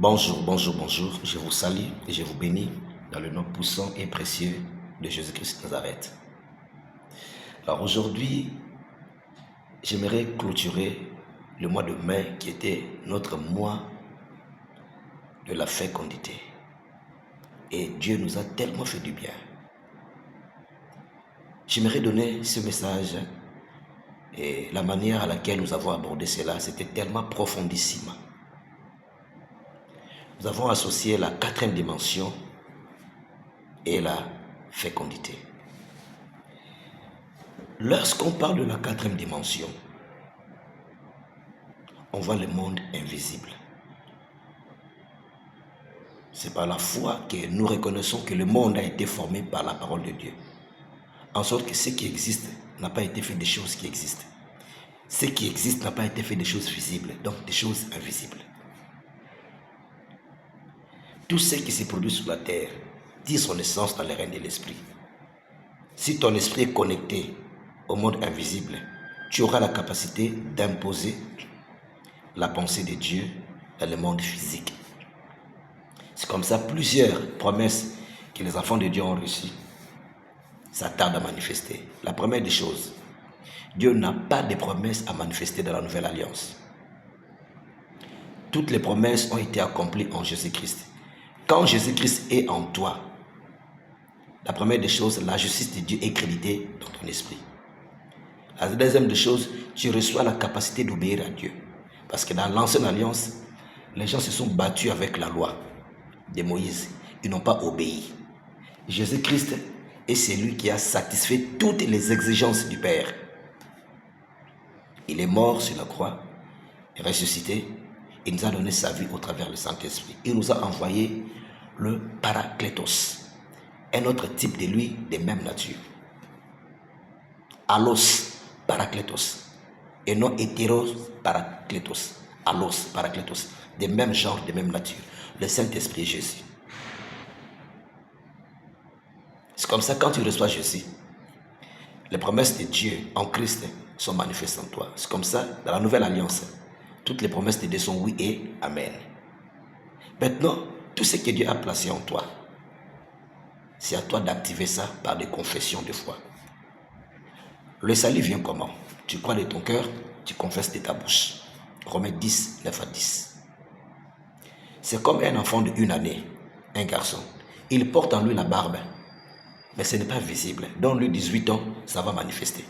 Bonjour, bonjour, bonjour. Je vous salue et je vous bénis dans le nom puissant et précieux de Jésus-Christ de Nazareth. Alors aujourd'hui, j'aimerais clôturer le mois de mai qui était notre mois de la fécondité. Et Dieu nous a tellement fait du bien. J'aimerais donner ce message et la manière à laquelle nous avons abordé cela, c'était tellement profondissime. Nous avons associé la quatrième dimension et la fécondité. Lorsqu'on parle de la quatrième dimension, on voit le monde invisible. C'est par la foi que nous reconnaissons que le monde a été formé par la parole de Dieu. En sorte que ce qui existe n'a pas été fait des choses qui existent. Ce qui existe n'a pas été fait des choses visibles, donc des choses invisibles. Tout ce qui se produit sur la terre dit son essence dans les règnes de l'esprit. Si ton esprit est connecté au monde invisible, tu auras la capacité d'imposer la pensée de Dieu dans le monde physique. C'est comme ça plusieurs promesses que les enfants de Dieu ont reçues s'attardent à manifester. La première des choses, Dieu n'a pas de promesses à manifester dans la nouvelle alliance. Toutes les promesses ont été accomplies en Jésus-Christ. Quand Jésus-Christ est en toi, la première des choses, la justice de Dieu est créditée dans ton esprit. La deuxième des choses, tu reçois la capacité d'obéir à Dieu. Parce que dans l'ancienne alliance, les gens se sont battus avec la loi de Moïse. Ils n'ont pas obéi. Jésus-Christ est celui qui a satisfait toutes les exigences du Père. Il est mort sur la croix, ressuscité. Il nous a donné sa vie au travers du Saint-Esprit. Il nous a envoyé le Parakletos, un autre type de lui de même nature. Allos Parakletos, et non Hétéros Parakletos. Allos Parakletos, de même genre, de même nature. Le Saint-Esprit Jésus. C'est comme ça, quand tu reçois Jésus, les promesses de Dieu en Christ sont manifestes en toi. C'est comme ça, dans la nouvelle alliance, toutes les promesses de Dieu sont oui et amen. Maintenant, tout ce que Dieu a placé en toi, c'est à toi d'activer ça par des confessions de foi. Le salut vient comment? Tu crois de ton cœur, tu confesses de ta bouche. Romains 10, 9 à 10. C'est comme un enfant de 1 année, un garçon. Il porte en lui la barbe, mais ce n'est pas visible. Donne-lui 18 ans, ça va manifester.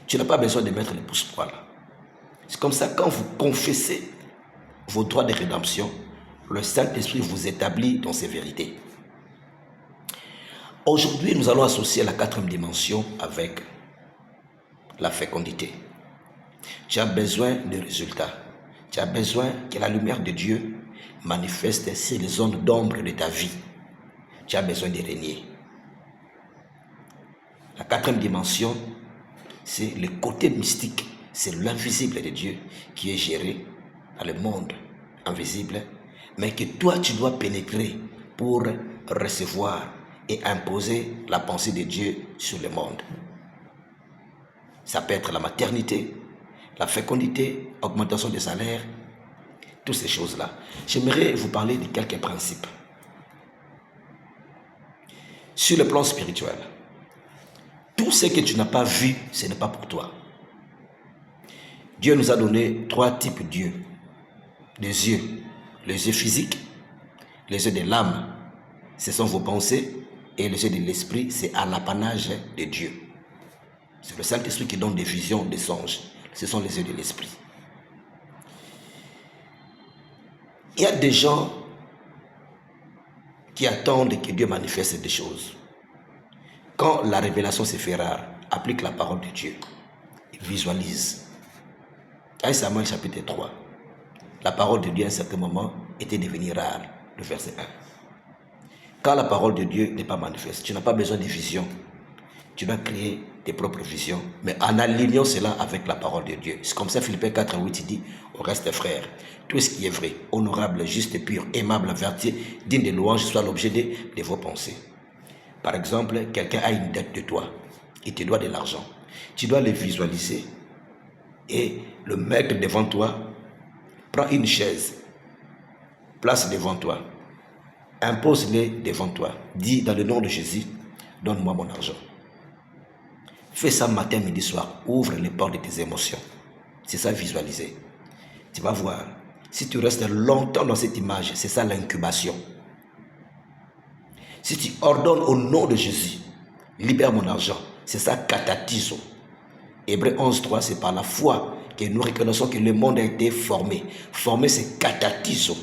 Tu n'as pas besoin de mettre les pouces-poils. C'est comme ça, quand vous confessez vos droits de rédemption, le Saint-Esprit vous établit dans ces vérités. Aujourd'hui, nous allons associer la quatrième dimension avec la fécondité. Tu as besoin de résultats. Tu as besoin que la lumière de Dieu manifeste sur les zones d'ombre de ta vie. Tu as besoin de régner. La quatrième dimension, c'est le côté mystique. C'est l'invisible de Dieu qui est géré dans le monde invisible, mais que toi, tu dois pénétrer pour recevoir et imposer la pensée de Dieu sur le monde. Ça peut être la maternité, la fécondité, augmentation des salaires, toutes ces choses-là. J'aimerais vous parler de quelques principes. Sur le plan spirituel, tout ce que tu n'as pas vu, ce n'est pas pour toi. Dieu nous a donné 3 types d'yeux. Les yeux physiques, les yeux de l'âme, ce sont vos pensées, et les yeux de l'esprit, c'est à l'apanage de Dieu. C'est le Saint-Esprit qui donne des visions, des songes. Ce sont les yeux de l'esprit. Il y a des gens qui attendent que Dieu manifeste des choses. Quand la révélation se fait rare, applique la parole de Dieu. Visualise. 1 Samuel chapitre 3. La parole de Dieu à un certain moment était devenue rare. Le verset 1. Quand la parole de Dieu n'est pas manifeste, tu n'as pas besoin de vision. Tu dois créer tes propres visions, mais en alignant cela avec la parole de Dieu. C'est comme ça, Philippiens 4, 8, il dit, au reste frères, tout ce qui est vrai, honorable, juste, pur, aimable, vertueux, digne de louange, soit l'objet de vos pensées. Par exemple, quelqu'un a une dette de toi, il te doit de l'argent. Tu dois le visualiser et le mettre devant toi. Prends une chaise place devant toi. Impose-les devant toi. Dis dans le nom de Jésus, donne-moi mon argent. Fais ça matin, midi, soir. Ouvre les portes de tes émotions. C'est ça visualiser. Tu vas voir. Si tu restes longtemps dans cette image, c'est ça l'incubation. Si tu ordonnes au nom de Jésus, libère mon argent, c'est ça catatiso. Hébreux 11.3, c'est par la foi que nous reconnaissons que le monde a été formé. Formé, c'est catatiso.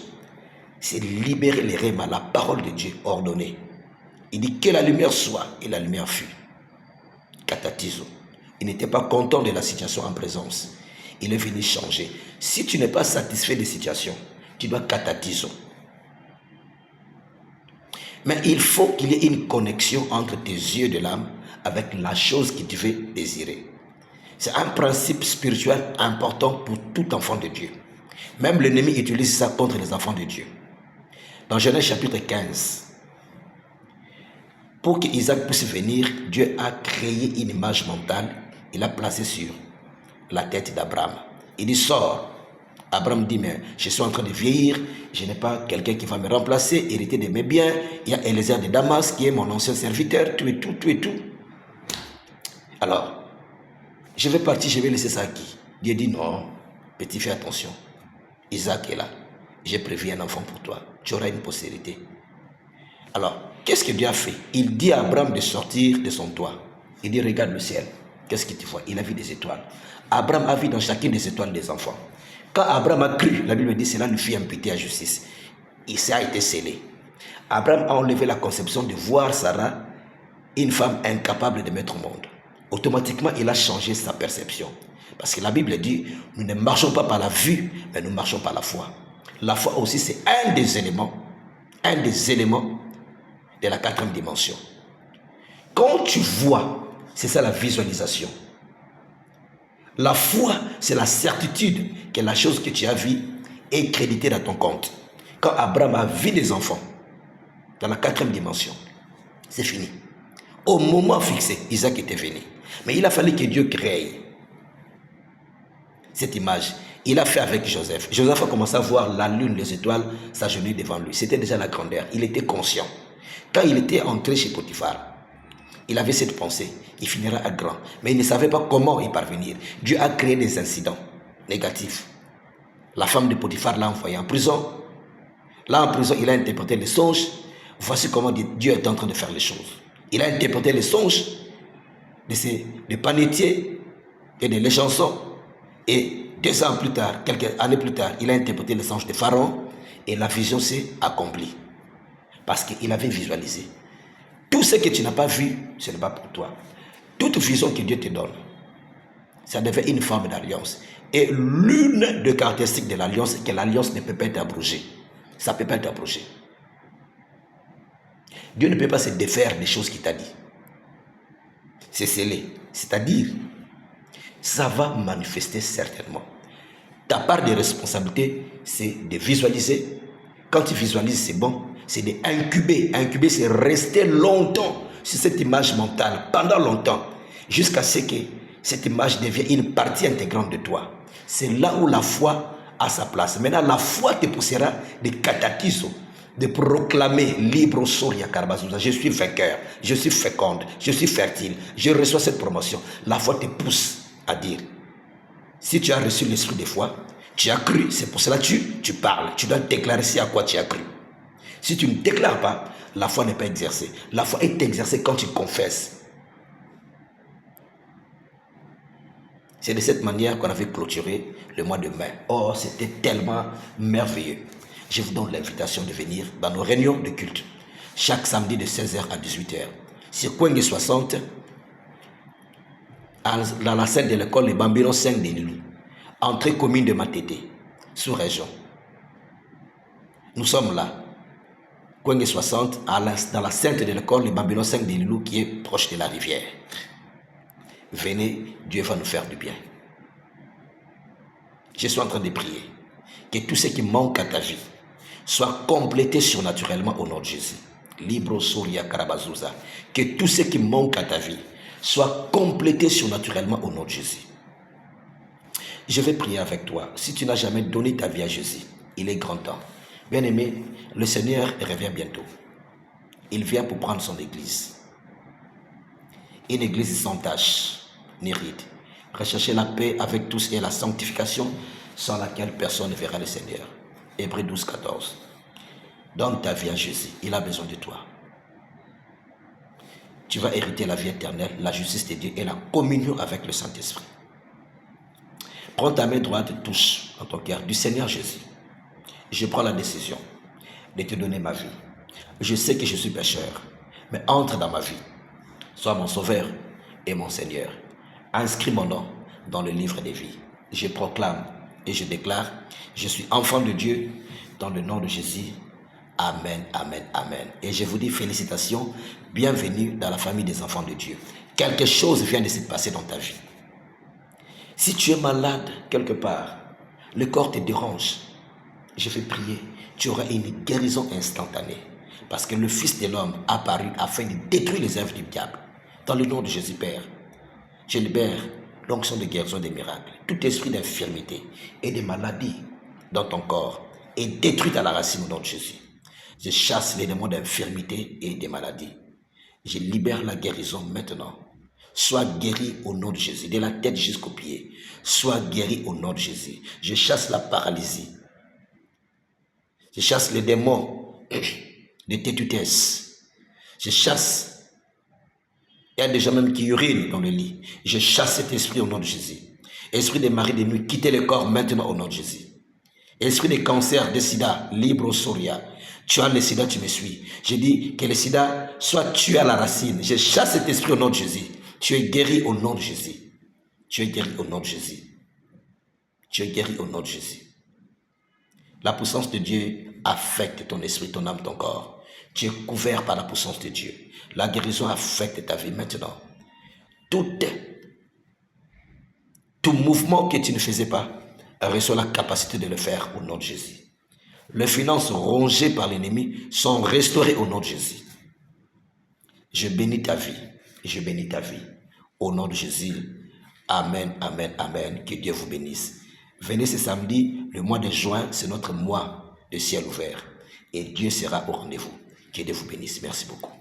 C'est libérer les rémas, la parole de Dieu ordonnée. Il dit que la lumière soit, et la lumière fut. Catatiso. Il n'était pas content de la situation en présence. Il est venu changer. Si tu n'es pas satisfait des situations, tu dois catatiso. Mais il faut qu'il y ait une connexion entre tes yeux de l'âme avec la chose que tu veux désirer. C'est un principe spirituel important pour tout enfant de Dieu. Même l'ennemi utilise ça contre les enfants de Dieu. Dans Genèse chapitre 15, pour qu'Isaac puisse venir, Dieu a créé une image mentale. Il l'a placée sur la tête d'Abraham. Il dit, sors. Abraham dit, mais je suis en train de vieillir, je n'ai pas quelqu'un qui va me remplacer, hériter de mes biens. Il y a Eliezer de Damas qui est mon ancien serviteur, tout et tout, tout et tout. Alors, je vais partir, je vais laisser ça à qui? Dieu dit, non, petit, fais attention. Isaac est là. J'ai prévu un enfant pour toi. Tu auras une postérité. Alors, qu'est-ce que Dieu a fait? Il dit à Abraham de sortir de son toit. Il dit, regarde le ciel. Qu'est-ce que tu vois? Il a vu des étoiles. Abraham a vu dans chacune des étoiles des enfants. Quand Abraham a cru, la Bible dit, cela lui fit imputer à justice. Et ça a été scellé. Abraham a enlevé la conception de voir Sarah, une femme incapable de mettre au monde. Automatiquement, il a changé sa perception. Parce que la Bible dit, nous ne marchons pas par la vue, mais nous marchons par la foi. La foi aussi, c'est un des éléments de la 4e dimension. Quand tu vois, c'est ça la visualisation. La foi, c'est la certitude que la chose que tu as vue est créditée dans ton compte. Quand Abraham a vu des enfants dans la 4e dimension, c'est fini. Au moment fixé, Isaac était venu. Mais il a fallu que Dieu crée cette image. Il a fait avec Joseph. Joseph a commencé à voir la lune, les étoiles s'agenouiller devant lui. C'était déjà la grandeur. Il était conscient. Quand il était entré chez Potiphar, il avait cette pensée. Il finira à grand. Mais il ne savait pas comment y parvenir. Dieu a créé des incidents négatifs. La femme de Potiphar l'a envoyé en prison. Là, en prison, il a interprété les songes. Voici comment Dieu est en train de faire les choses. Il a interprété les songes des panetiers et des chansons. Et 2 ans plus tard, quelques années plus tard, il a interprété les songes de Pharaon. Et la vision s'est accomplie. Parce qu'il avait visualisé. Tout ce que tu n'as pas vu, ce n'est pas pour toi. Toute vision que Dieu te donne, ça devait une forme d'alliance. Et l'une des caractéristiques de l'alliance, c'est que l'alliance ne peut pas être abrogée. Ça ne peut pas être abrogé. Dieu ne peut pas se défaire des choses qu'il t'a dit. C'est scellé. C'est-à-dire, ça va manifester certainement. Ta part de responsabilité, c'est de visualiser. Quand tu visualises, c'est bon. C'est d'incuber. Incuber, c'est rester longtemps sur cette image mentale, pendant longtemps, jusqu'à ce que cette image devienne une partie intégrante de toi. C'est là où la foi a sa place. Maintenant, la foi te poussera de catatiso, de proclamer libre Soria Karabazouza. Je suis vainqueur, je suis féconde, je suis fertile, je reçois cette promotion. La foi te pousse à dire, si tu as reçu l'esprit de foi, tu as cru, c'est pour cela que tu parles. Tu dois déclarer à quoi tu as cru. Si tu ne déclares pas, la foi n'est pas exercée. La foi est exercée quand tu confesses. C'est de cette manière qu'on avait clôturé le mois de mai. Oh, c'était tellement merveilleux. Je vous donne l'invitation de venir dans nos réunions de culte. Chaque samedi de 16h à 18h. Sur Kwenge 60, dans la salle de l'école Les Bambinos 5 de Lilou. Entrée commune de Matete, sous-région. Nous sommes là. Kwenge 60, dans la salle de l'école Les Bambinos 5 de Lilou qui est proche de la rivière. Venez, Dieu va nous faire du bien. Je suis en train de prier. Que tout ce qui manque à ta vie soit complété surnaturellement au nom de Jésus. Libro Soria Karabazouza. Que tout ce qui manque à ta vie soit complété surnaturellement au nom de Jésus. Je vais prier avec toi. Si tu n'as jamais donné ta vie à Jésus, il est grand temps. Bien-aimé, le Seigneur revient bientôt. Il vient pour prendre son église. Une église sans tache ni ride. Recherchez la paix avec tous et la sanctification sans laquelle personne ne verra le Seigneur. Hébreux 12, 14. Donne ta vie à Jésus. Il a besoin de toi. Tu vas hériter la vie éternelle, la justice de Dieu et la communion avec le Saint-Esprit. Prends ta main droite et touche dans ton cœur du Seigneur Jésus. Je prends la décision de te donner ma vie. Je sais que je suis pécheur, mais entre dans ma vie. Sois mon sauveur et mon Seigneur. Inscris mon nom dans le livre des vies. Je proclame et je déclare, je suis enfant de Dieu dans le nom de Jésus. Amen, amen, amen. Et je vous dis félicitations, bienvenue dans la famille des enfants de Dieu. Quelque chose vient de se passer dans ta vie. Si tu es malade quelque part, le corps te dérange, je vais prier, tu auras une guérison instantanée. Parce que le Fils de l'homme a apparu afin de détruire les œuvres du diable. Dans le nom de Jésus Père, je libère l'onction de guérison des miracles. Tout esprit d'infirmité et de maladie dans ton corps est détruit à la racine au nom de Jésus. Je chasse les démons d'infirmité et de maladie. Je libère la guérison maintenant. Sois guéri au nom de Jésus, de la tête jusqu'aux pieds. Sois guéri au nom de Jésus. Je chasse la paralysie. Je chasse les démons de tétutesse. Je chasse. Il y a des gens même qui urinent dans le lit. Je chasse cet esprit au nom de Jésus. Esprit des maris de nuit, quittez le corps maintenant au nom de Jésus. Esprit de cancer, de sida, libre au Soria. Tu as le sida, tu me suis. Je dis que le sida soit tué à la racine. Je chasse cet esprit au nom de Jésus. Tu es guéri au nom de Jésus. Tu es guéri au nom de Jésus. Tu es guéri au nom de Jésus. La puissance de Dieu affecte ton esprit, ton âme, ton corps. Tu es couvert par la puissance de Dieu. La guérison affecte ta vie maintenant. Tout mouvement que tu ne faisais pas reçoit la capacité de le faire au nom de Jésus. Les finances rongées par l'ennemi sont restaurées au nom de Jésus. Je bénis ta vie. Je bénis ta vie. Au nom de Jésus. Amen, amen, amen. Que Dieu vous bénisse. Venez ce samedi, le mois de juin, c'est notre mois de ciel ouvert. Et Dieu sera au rendez-vous. Que Dieu vous bénisse. Merci beaucoup.